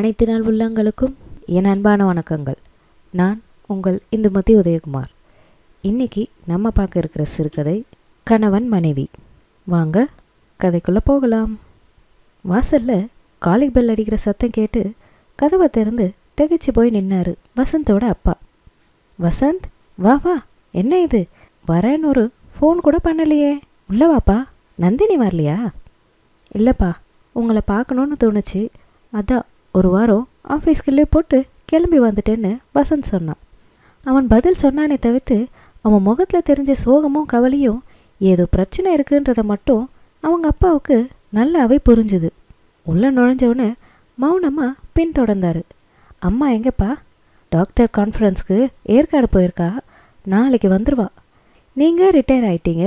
அனைத்து நாள் உள்ளங்களுக்கும் என் அன்பான வணக்கங்கள். நான் உங்கள் இந்துமதி உதயகுமார். இன்னைக்கு நம்ம பார்க்க இருக்கிற சிறுகதை கணவன் மனைவி. வாங்க கதைக்குள்ளே போகலாம். வாசலில் காலிங் பெல் அடிக்கிற சத்தம் கேட்டு கதவை திறந்து திகைச்சு போய் நின்னாரு வசந்தோட அப்பா. வசந்த், வா வா, என்ன இது, வரேன்னு ஒரு ஃபோன் கூட பண்ணலையே. உள்ள வாப்பா. நந்தினி வரலையா? இல்லைப்பா, உங்களை பார்க்கணுன்னு தோணுச்சு, அதான் ஒரு வாரம் ஆஃபீஸ்க்கு லீவ் போட்டு கிளம்பி வந்துட்டேன்னு வசந்த் சொன்னான். அவன் பதில் சொன்னானே தவிர்த்து அவன் முகத்தில் தெரிஞ்ச சோகமும் கவலையும் ஏதோ பிரச்சனை இருக்குன்றதை மட்டும் அவங்க அப்பாவுக்கு நல்லாவே புரிஞ்சுது. உள்ளே நுழைஞ்சவனு மௌனமாக பின்தொடர்ந்தாரு. அம்மா எங்கப்பா? டாக்டர் கான்ஃபரன்ஸ்க்கு ஏற்காடு போயிருக்கா, நாளைக்கு வந்துடுவா. நீங்கள் ரிட்டையர் ஆகிட்டீங்க,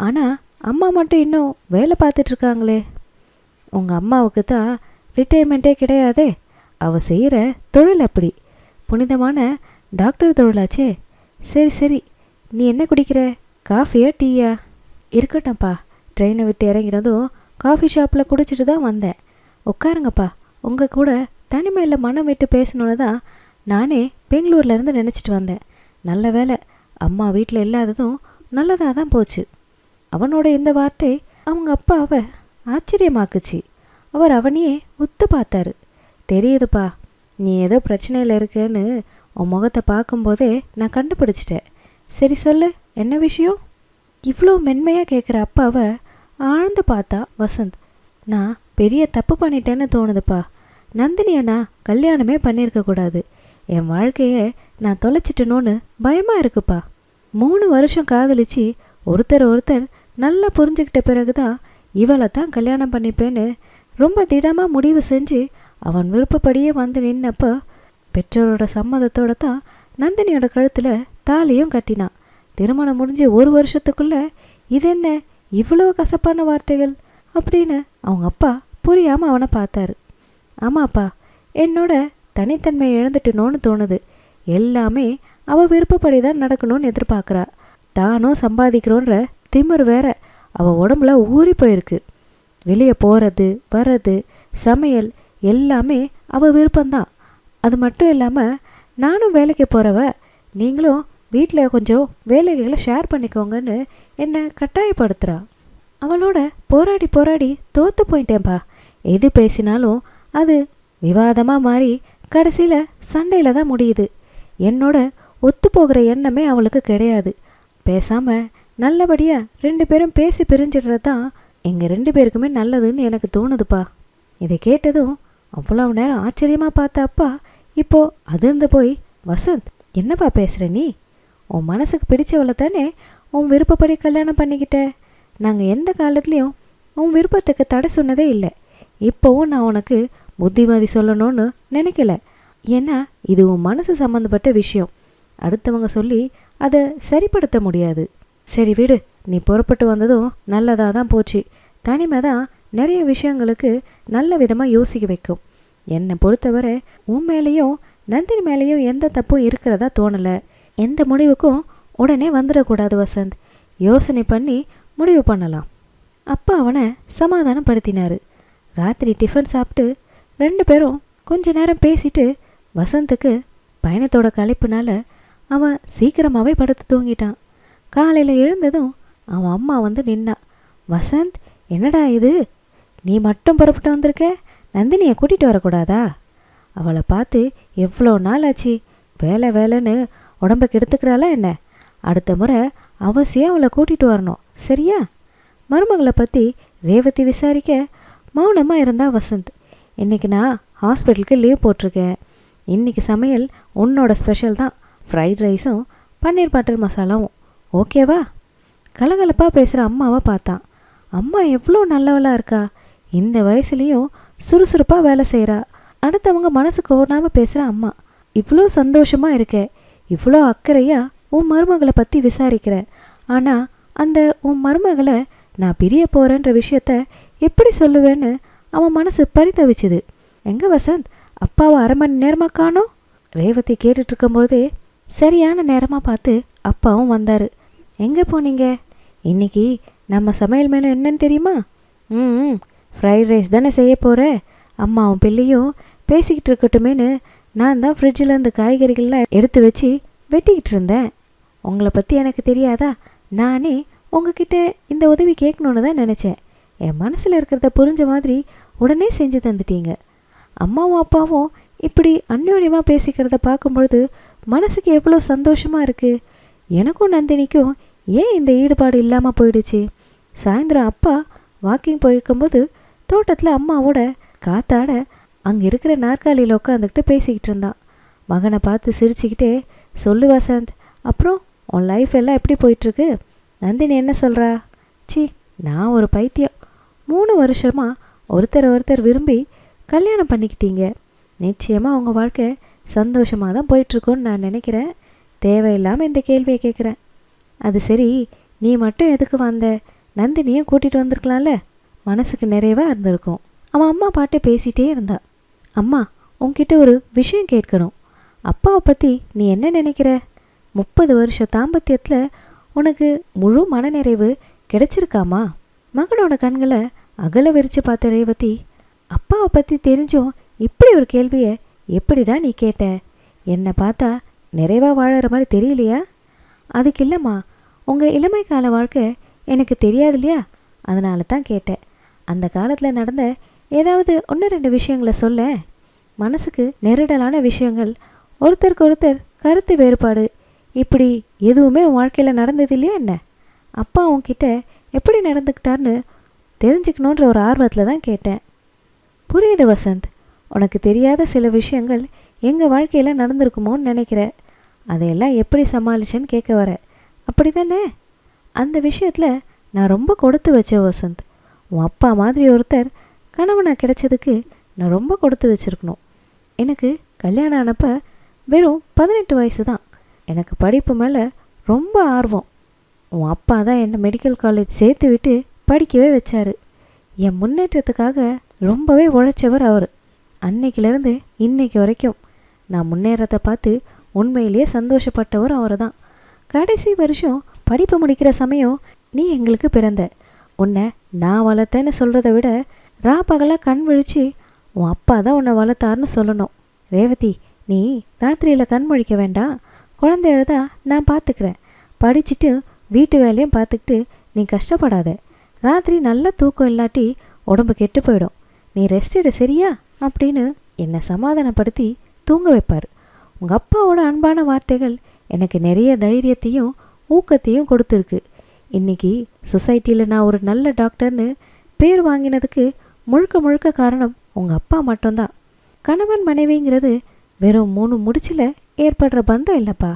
ஆனால் அம்மா மட்டும் இன்னும் வேலை பார்த்துட்ருக்காங்களே. உங்கள் அம்மாவுக்கு தான் ரிட்டையர்மெண்ட்டே கிடையாதே, அவள் செய்கிற தொழில் அப்படி, புனிதமான டாக்டர் தொழிலாச்சே. சரி சரி, நீ என்ன குடிக்கிற, காஃபியா டீயா? இருக்கட்டும்ப்பா, ட்ரெயினை விட்டு இறங்கினதும் காஃபி ஷாப்பில் குடிச்சிட்டு தான் வந்தேன். உட்காருங்கப்பா, உங்கள் கூட தனிமையில் மனம் விட்டு பேசணுன்னு தான் நானே பெங்களூர்லேருந்து நினச்சிட்டு வந்தேன். நல்ல வேலை அம்மா வீட்டில் இல்லாததும் நல்லதாக தான் போச்சு. அவனோட இந்த வார்த்தை அவங்க அப்பாவை ஆச்சரியமாக்குச்சு. அவர் அவனையே உத்து பார்த்தாரு. தெரியுதுப்பா, நீ ஏதோ பிரச்சனையில் இருக்கேன்னு உன் முகத்தை பார்க்கும்போதே நான் கண்டுபிடிச்சிட்டேன். சரி சொல்லு, என்ன விஷயம்? இவ்வளோ மென்மையாக கேட்குற அப்பாவை ஆழ்ந்து பார்த்தா வசந்த். நான் பெரிய தப்பு பண்ணிட்டேன்னு தோணுதுப்பா. நந்தினியை நான் கல்யாணமே பண்ணியிருக்கக்கூடாது. என் வாழ்க்கையை நான் தொலைச்சிட்டணும்னு பயமாக இருக்குப்பா. 3 வருஷம் காதலிச்சு ஒருத்தர் நல்லா புரிஞ்சுக்கிட்ட பிறகு தான் இவளை தான் கல்யாணம் பண்ணிப்பேன்னு ரொம்ப திடமாக முடிவு செஞ்சு அவன் விருப்பப்படியே வந்து நின்னப்போ பெற்றோரோட சம்மதத்தோடு தான் நந்தினியோட கழுத்தில் தாலியும் கட்டினான். திருமணம் முடிஞ்சு 1 வருஷத்துக்குள்ளே இது என்ன இவ்வளோ கசப்பான வார்த்தைகள் அப்படின்னு அவங்க அப்பா புரியாமல் அவனை பார்த்தாரு. ஆமாப்பா, என்னோட தனித்தன்மையை இழந்துட்டணும்னு தோணுது. எல்லாமே அவள் விருப்பப்படி தான் நடக்கணும்னு எதிர்பார்க்குறா. தானும் சம்பாதிக்கிறோன்ற திமிர் வேற அவள் உடம்புல ஊறி போயிருக்கு. வெளியே போகிறது வர்றது சமையல் எல்லாமே அவள் விருப்பம்தான். அது மட்டும் இல்லாமல் நானும் வேலைக்கு போகிறவ, நீங்களும் வீட்டில் கொஞ்சம் வேலைகளை ஷேர் பண்ணிக்கோங்கன்னு என்னை கட்டாயப்படுத்துகிறா. அவளோட போராடி தோற்று போயிட்டேன்பா. எது பேசினாலும் அது விவாதமாக மாறி கடைசியில் சண்டையில் தான் முடியுது. என்னோட ஒத்து போகிற எண்ணமே அவளுக்கு கிடையாது. பேசாமல் நல்லபடியாக 2 பேரும் பேசி பிரிஞ்சிடுறது தான் எங்கள் 2 பேருக்குமே நல்லதுன்னு எனக்கு தோணுதுப்பா. இதை கேட்டதும் அவ்வளோ நேரம் ஆச்சரியமாக பார்த்த அப்பா இப்போது அதிர்ந்து போய், வசந்த், என்னப்பா பேசுகிற நீ? உன் மனசுக்கு பிடிச்சவளை தானே உன் விருப்பப்படி கல்யாணம் பண்ணிக்கிட்ட. நாங்கள் எந்த காலத்துலேயும் உன் விருப்பத்துக்கு தடை சொன்னதே இல்லை. இப்போவும் நான் உனக்கு புத்திமதி சொல்லணும்னு நினைக்கல. ஏன்னா இது உன் மனசு சம்மந்தப்பட்ட விஷயம். அடுத்தவங்க சொல்லி அதை சரிப்படுத்த முடியாது. சரி விடு, நீ புறப்பட்டு வந்ததும் நல்லதாக தான் போச்சு. தனிமை தான் நிறைய விஷயங்களுக்கு நல்ல விதமாக யோசிக்க வைக்கும். என்னை பொறுத்தவரை உன் மேலேயும் நந்தினி மேலேயும் எந்த தப்பும் இருக்கிறதா தோணலை. எந்த முடிவுக்கும் உடனே வந்துடக்கூடாது வசந்த். யோசனை பண்ணி முடிவு பண்ணலாம். அப்பா அவனை சமாதானப்படுத்தினார். ராத்திரி டிஃபன் சாப்பிட்டு 2 பேரும் கொஞ்ச நேரம் பேசிட்டு வசந்துக்கு பயணத்தோட களைப்புனால அவன் சீக்கிரமாகவே படுத்து தூங்கிட்டான். காலையில் எழுந்ததும் அவன் அம்மா வந்து நின்னா. வசந்த், என்னடா இது, நீ மட்டும் புறப்பட்டு வந்திருக்க, நந்தினியை கூட்டிகிட்டு வரக்கூடாதா? அவளை பார்த்து எவ்வளோ நாள் ஆச்சு. வேலைன்னு உடம்பை கெடுத்துக்கிறாளா என்ன? அடுத்த முறை அவசியம் அவளை கூட்டிகிட்டு வரணும், சரியா? மருமகளை பற்றி ரேவதி விசாரிக்க மௌனமாக இருந்தா வசந்த். இன்றைக்கி நான் ஹாஸ்பிட்டலுக்கு லீவ் போட்டிருக்கேன். இன்றைக்கி சமையல் உன்னோட ஸ்பெஷல் தான். ஃப்ரைட் ரைஸும் பன்னீர் பட்டர் மசாலாவும், ஓகேவா? கலகலப்பாக பேசுகிற அம்மாவை பார்த்தான். அம்மா எவ்வளோ நல்லவளாக இருக்கா. இந்த வயசுலேயும் சுறுசுறுப்பாக வேலை செய்கிறா. அடுத்தவங்க மனசு கோணாமல் பேசுகிற அம்மா. இவ்வளோ சந்தோஷமாக இருக்க, இவ்வளோ அக்கறையாக உன் மருமகளை பற்றி விசாரிக்கிற. ஆனால் அந்த உன் மருமகளை நான் பிரிய போகிறேன்ற விஷயத்த எப்படி சொல்லுவேன்னு அவன் மனசு பரிதவிச்சுது. எங்கே வசந்த், அப்பாவை 1/2 மணி நேரமாக காணோம்? ரேவதி கேட்டுட்ருக்கும்போதே சரியான நேரமாக பார்த்து அப்பாவும் வந்தார். எங்கே போனீங்க? இன்னைக்கு நம்ம சமையல் மெனு என்னன்னு தெரியுமா? ஃப்ரைட் ரைஸ் தானே செய்ய போகிற. அம்மாவும் பிள்ளையும் பேசிக்கிட்டு இருக்கட்டுமேனு நான் தான் ஃப்ரிட்ஜில் காய்கறிகள்லாம் எடுத்து வச்சு வெட்டிக்கிட்டு இருந்தேன். உங்களை பற்றி எனக்கு தெரியாதா? நானே உங்ககிட்ட இந்த உதவி கேட்கணுன்னு தான் நினச்சேன். என் மனசில் இருக்கிறத புரிஞ்ச மாதிரி உடனே செஞ்சு தந்துட்டீங்க. அம்மாவும் அப்பாவும் இப்படி அந்யோன்யமாக பேசிக்கிறத பார்க்கும்பொழுது மனசுக்கு எவ்வளோ சந்தோஷமாக இருக்குது. எனக்கும் நந்தினிக்கும் ஏன் இந்த ஈடுபாடு இல்லாமல் போயிடுச்சு? சாயந்தரம் அப்பா வாக்கிங் போயிருக்கும்போது தோட்டத்தில் அம்மாவோட காத்தாட அங்கே இருக்கிற நாற்காலியில் உட்காந்துக்கிட்டு பேசிக்கிட்டு இருந்தான். மகனை பார்த்து சிரிச்சுக்கிட்டே, சொல்லு வசந்த், அப்புறம் உன் லைஃப் எல்லாம் எப்படி போயிட்டுருக்கு? நந்தினி என்ன சொல்கிறா? சி, நான் ஒரு பைத்தியம். 3 வருஷமாக ஒருத்தர் விரும்பி கல்யாணம் பண்ணிக்கிட்டீங்க. நிச்சயமாக உங்கள் வாழ்க்கை சந்தோஷமாக தான் போயிட்டுருக்கோன்னு நான் நினைக்கிறேன். தேவையில்லாமல் இந்த கேள்வியை கேட்குறேன். அது சரி, நீ மட்டும் எதுக்கு வந்த? நந்தினியும் கூட்டிகிட்டு வந்திருக்கலாம்ல, மனசுக்கு நிறைவாக இருந்திருக்கும். அவன் அம்மா பாட்டே பேசிகிட்டே இருந்தா. அம்மா, உன்கிட்ட ஒரு விஷயம் கேட்கணும். அப்பாவை பற்றி நீ என்ன நினைக்கிற? 30 வருஷம் தாம்பத்தியத்தில் உனக்கு முழு மனநிறைவு கிடைச்சிருக்காமா? மகனோட கண்களை அகல விரித்து பார்த்த ரேவதி, அப்பாவை பற்றி தெரிஞ்சும் இப்படி ஒரு கேள்வியை எப்படிடா நீ கேட்ட? என்னை பார்த்தா நிறைவாக வாழற மாதிரி தெரியலையா? அதுக்கு இல்லைம்மா, உங்கள் இளமை கால வாழ்க்கை எனக்கு தெரியாது இல்லையா, அதனால தான் கேட்டேன். அந்த காலத்தில் நடந்த ஏதாவது 1-2 விஷயங்களை சொல்ல. மனசுக்கு நெருடலான விஷயங்கள், ஒருத்தருக்கு ஒருத்தர் கருத்து வேறுபாடு, இப்படி எதுவுமே உன் வாழ்க்கையில் நடந்தது இல்லையா என்ன? அப்பா உன்கிட்ட எப்படி நடந்துக்கிட்டார்னு தெரிஞ்சுக்கணுன்ற ஒரு ஆர்வத்தில் தான் கேட்டேன். புரியுது வசந்த், உனக்கு தெரியாத சில விஷயங்கள் எங்கள் வாழ்க்கையில் நடந்திருக்குமோன்னு நினைக்கிற. அதையெல்லாம் எப்படி சமாளிச்சேன்னு கேட்க வர, அப்படி தானே? அந்த விஷயத்தில் நான் ரொம்ப கொடுத்து வச்சேன் வசந்த். உன் அப்பா மாதிரி ஒருத்தர் கணவனாக கிடைச்சதுக்கு நான் ரொம்ப கொடுத்து வச்சுருக்கணும். எனக்கு கல்யாணம் ஆனப்போ வெறும் 18 வயசு தான். எனக்கு படிப்பு மேலே ரொம்ப ஆர்வம். உன் அப்பா தான் என்னை மெடிக்கல் காலேஜ் சேர்த்து விட்டு படிக்கவே வச்சார். என் முன்னேற்றத்துக்காக ரொம்பவே உழைச்சவர் அவர். அன்னைக்கிலேருந்து இன்னைக்கு வரைக்கும் நான் முன்னேறதை பார்த்து உண்மையிலேயே சந்தோஷப்பட்டவர் அவர் தான். கடைசி வருஷம் படிப்பு முடிக்கிற சமயம் நீ எங்களுக்கு பிறந்த. உன்னை நான் வளர்த்தேன்னு சொல்கிறத விட பகலாக கண் விழிச்சு உன் அப்பா தான் உன்னை வளர்த்தாருன்னு சொல்லணும். ரேவதி, நீ ராத்திரியில் கண் முழிக்க வேண்டாம். குழந்தை எழுதா நான் பார்த்துக்கிறேன். படிச்சுட்டு வீட்டு வேலையும் பார்த்துக்கிட்டு நீ கஷ்டப்படாத. ராத்திரி நல்ல தூக்கம் இல்லாட்டி உடம்பு கெட்டு போயிடும். நீ ரெஸ்ட் எடு, சரியா அப்படின்னு என்னை சமாதானப்படுத்தி தூங்க வைப்பார். உங்கள் அப்பாவோட அன்பான வார்த்தைகள் எனக்கு நிறைய தைரியத்தையும் ஊக்கத்தையும் கொடுத்துருக்கு. இன்றைக்கி சொசைட்டியில் நான் ஒரு நல்ல டாக்டர்னு பேர் வாங்கினதுக்கு முழுக்க முழுக்க காரணம் உங்கள் அப்பா மட்டும்தான். கணவன் மனைவிங்கிறது வெறும் 3 முடிச்சில் ஏற்படுற பந்தம் இல்லைப்பா.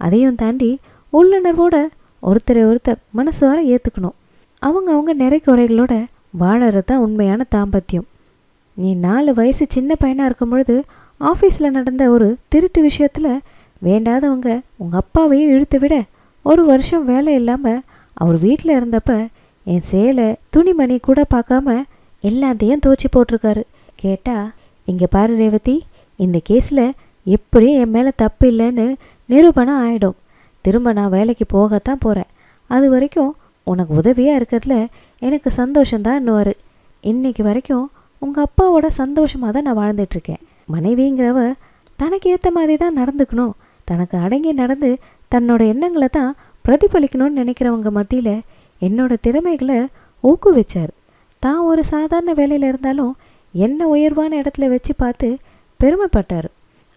அதையும் தாண்டி உள்ளுணர்வோட ஒருத்தரை ஒருத்தர் மனசு வர ஏற்றுக்கணும். அவங்க நிறை குறைகளோட வாழறது தான் உண்மையான தாம்பத்தியம். நீ 4 வயசு சின்ன பையனாக இருக்கும் பொழுது ஆஃபீஸில் நடந்த ஒரு திருட்டு விஷயத்தில் வேண்டாதவங்க உங்கள் அப்பாவையும் இழுத்து விட 1 வருஷம் வேலை இல்லாமல் அவர் வீட்டில் இருந்தப்ப என் சேலை துணிமணி கூட பார்க்காம எல்லாத்தையும் துவச்சி போட்டிருக்காரு. கேட்டால், இங்கே பாரு ரேவதி, இந்த கேஸில் எப்படியும் என் மேலே தப்பு இல்லைன்னு நிரூபணம் ஆகிடும். திரும்ப நான் வேலைக்கு போகத்தான் போகிறேன். அது வரைக்கும் உனக்கு உதவியாக இருக்கிறதுல எனக்கு சந்தோஷந்தான்னுவார். இன்னைக்கு வரைக்கும் உங்கள் அப்பாவோட சந்தோஷமாக தான் நான் வாழ்ந்துட்டுருக்கேன். மனைவிங்கிறவ தனக்கு ஏற்ற மாதிரி தான் நடந்துக்கணும். தனக்கு அடங்கி நடந்து தன்னோட எண்ணங்களை தான் பிரதிபலிக்கணும்னு நினைக்கிறவங்க மத்தியில் என்னோட திறமைகளை ஊக்குவிச்சார். தான் ஒரு சாதாரண வேலையில் இருந்தாலும் என்ன உயர்வான இடத்துல வச்சு பார்த்து பெருமைப்பட்டார்.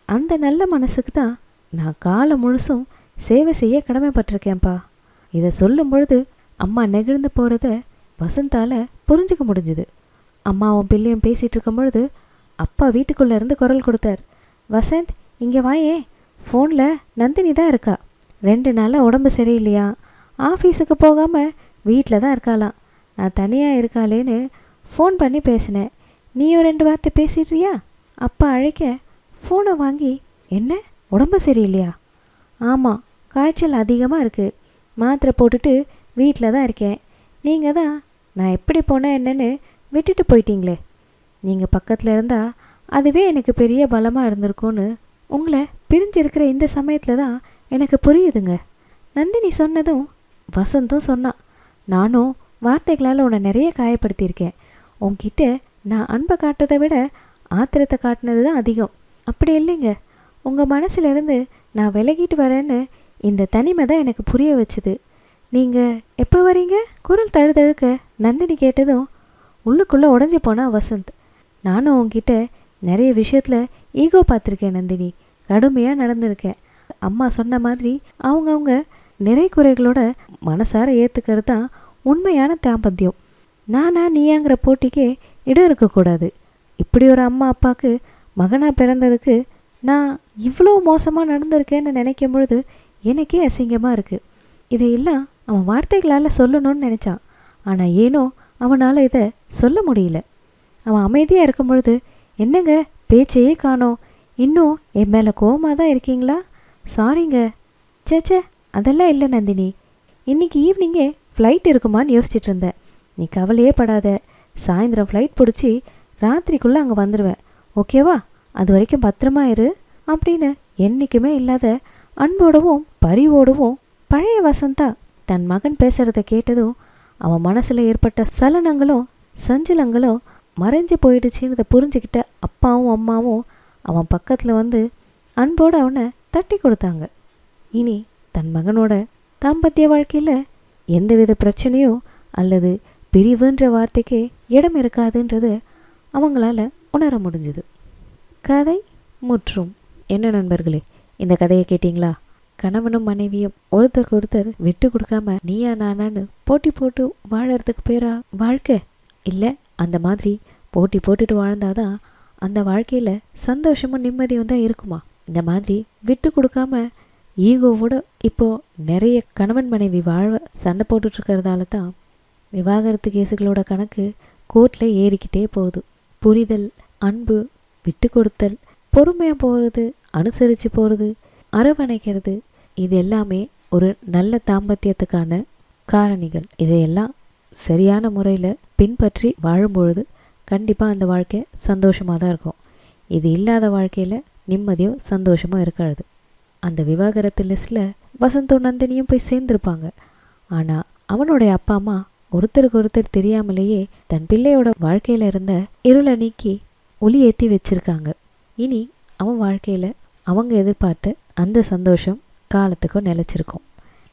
அந்த நல்ல மனசுக்கு தான் நான் காலம் முழுசும் சேவை செய்ய கடமைப்பட்டிருக்கேன்ப்பா. இதை சொல்லும் பொழுது அம்மா நெகிழ்ந்து போகிறத வசந்தால் புரிஞ்சுக்க முடிஞ்சுது. அம்மாவும் பிள்ளையும் பேசிகிட்டு இருக்கும் பொழுது அப்பா வீட்டுக்குள்ளே இருந்து குரல் கொடுத்தார். வசந்த், இங்கே வாயே. ஃபோனில் நந்தினி தான் இருக்கா. 2 நாளாக உடம்பு சரியில்லையா, ஆஃபீஸுக்கு போகாமல் வீட்டில் தான் இருக்காளாம். நான் தனியாக இருக்காளேன்னு ஃபோன் பண்ணி பேசினேன். நீயும் 2 வார்த்தை பேசிடுறியா? அப்பா அழைக்க ஃபோனை வாங்கி, என்ன உடம்பு சரியில்லையா? ஆமாம், காய்ச்சல் அதிகமாக இருக்குது. மாத்திரை போட்டுட்டு வீட்டில் தான் இருக்கேன். நீங்கள் தான் நான் எப்படி போனேன் என்னன்னு விட்டுட்டு போயிட்டீங்களே. நீங்கள் பக்கத்தில் இருந்தால் அதுவே எனக்கு பெரிய பலமாக இருந்திருக்கும்னு உங்களை பிரிஞ்சிருக்கிற இந்த சமயத்தில் தான் எனக்கு புரியுதுங்க. நந்தினி சொன்னதும் வசந்தும் சொன்னான். நானும் வார்த்தைகளால் உன்னை நிறைய காயப்படுத்தியிருக்கேன். உன்கிட்ட நான் அன்பை காட்டுறதை விட ஆத்திரத்தை காட்டினது தான் அதிகம். அப்படி இல்லைங்க, உங்கள் மனசுலேருந்து நான் விலகிட்டு வரேன்னு இந்த தனிமை தான் எனக்கு புரிய வச்சுது. நீங்கள் எப்போ வரீங்க? குரல் தழுதழுக்க நந்தினி கேட்டதும் உள்ளுக்குள்ளே உடஞ்சி போனா வசந்த். நானும் உங்ககிட்ட நிறைய விஷயத்தில் ஈகோ பார்த்துருக்கேன் நந்தினி, கடுமையாக நடந்திருக்கேன். அம்மா சொன்ன மாதிரி அவங்கவுங்க நிறை குறைகளோட மனசார ஏற்றுக்கிறது தான் உண்மையான தாம்பத்தியம். நானா நீயாங்கிற போட்டிக்கே இடம் இருக்கக்கூடாது. இப்படி ஒரு அம்மா அப்பாவுக்கு மகனாக பிறந்ததுக்கு நான் இவ்வளோ மோசமாக நடந்திருக்கேன்னு நினைக்கும் பொழுது எனக்கே அசிங்கமாக இருக்குது. இதையெல்லாம் அவன் வார்த்தைகளால் சொல்லணும்னு நினச்சான். ஆனால் ஏனோ அவனால் இதை சொல்ல முடியல. அவன் அமைதியாக இருக்கும் பொழுது, என்னங்க பேச்சையே காணோம், இன்னும் என் மேலே கோவமாக தான் இருக்கீங்களா? சாரிங்க. சேச்சே, அதெல்லாம் இல்லை நந்தினி, இன்றைக்கி ஈவினிங்கே ஃப்ளைட் இருக்குமான்னு யோசிச்சுட்டு இருந்தேன். நீ கவலையே படாத, சாயந்தரம் ஃப்ளைட் பிடிச்சி ராத்திரிக்குள்ளே அங்கே வந்துடுவேன், ஓகேவா? அது வரைக்கும் பத்திரமா இரு அப்படின்னு என்றைக்குமே இல்லாத அன்போடவும் பரிவோடவும் பழைய வசந்தா தன் மகன் பேசுகிறத கேட்டதும் அவன் மனசில் ஏற்பட்ட சலனங்களும் சஞ்சலங்களும் மறைஞ்சு போயிடுச்சுன்னு புரிஞ்சுக்கிட்ட அப்பாவும் அம்மாவும் அவன் பக்கத்தில் வந்து அன்போடு அவனை தட்டி கொடுத்தாங்க. இனி தன் மகனோட தாம்பத்திய வாழ்க்கையில் எந்தவித பிரச்சனையோ அல்லது பிரிவுன்ற வார்த்தைக்கே இடம் இருக்காதுன்றது அவங்களால உணர முடிஞ்சுது. கதை முற்றும். என்ன நண்பர்களே, இந்த கதையை கேட்டிங்களா? கணவனும் மனைவியும் ஒருத்தருக்கு ஒருத்தர் விட்டு கொடுக்காம நீயா நானான்னு போட்டி போட்டு வாழறதுக்கு பேரா வாழ்க்கை? இல்லை, அந்த மாதிரி போட்டி போட்டுட்டு வாழ்ந்தாதான் அந்த வாழ்க்கையில் சந்தோஷமும் நிம்மதியும் தான் இருக்குமா? இந்த மாதிரி விட்டு கொடுக்காம ஈகோவோட இப்போது நிறைய கணவன் மனைவி வாழ சண்டை போட்டுட்ருக்கிறதால தான் விவாகரத்து கேஸுகளோட கணக்கு கோர்ட்டில் ஏறிக்கிட்டே போகுது. புரிதல், அன்பு, விட்டு கொடுத்தல், பொறுமையாக போகிறது, அனுசரித்து போகிறது, அரவணைக்கிறது, இது எல்லாமே ஒரு நல்ல தாம்பத்தியத்துக்கான காரணிகள். இதையெல்லாம் சரியான முறையில் பின்பற்றி வாழும்பொழுது கண்டிப்பாக அந்த வாழ்க்கை சந்தோஷமாக தான் இருக்கும். இது இல்லாத வாழ்க்கையில் நிம்மதியோ சந்தோஷமோ இருக்காது. அந்த விவாகரத்து லிஸ்ட்டில் வசந்தும் நந்தினியும் போய் சேர்ந்துருப்பாங்க. ஆனால் அவனுடைய அப்பா அம்மா ஒருத்தருக்கு ஒருத்தர் தெரியாமலேயே தன் பிள்ளையோட வாழ்க்கையில் இருந்த இருளை நீக்கி ஒளி ஏற்றி வச்சுருக்காங்க. இனி அவன் வாழ்க்கையில் அவங்க எதிர்பார்த்த அந்த சந்தோஷம் காலத்துக்கும் நிலச்சிருக்கும்.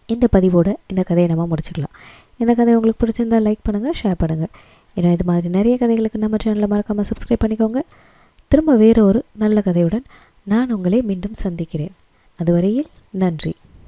இந்த பதிவோட இந்த கதையை நம்ம முடிச்சுக்கலாம். இந்த கதை உங்களுக்கு பிடிச்சிருந்தால் லைக் பண்ணுங்கள், ஷேர் பண்ணுங்கள். ஏன்னா இது மாதிரி நிறைய கதைகளுக்கு நம்ம சேனலில் மறக்காமல் சப்ஸ்கிரைப் பண்ணிக்கோங்க. திரும்ப வேறு ஒரு நல்ல கதையுடன் நான் உங்களை மீண்டும் சந்திக்கிறேன். அதுவரையில் நன்றி.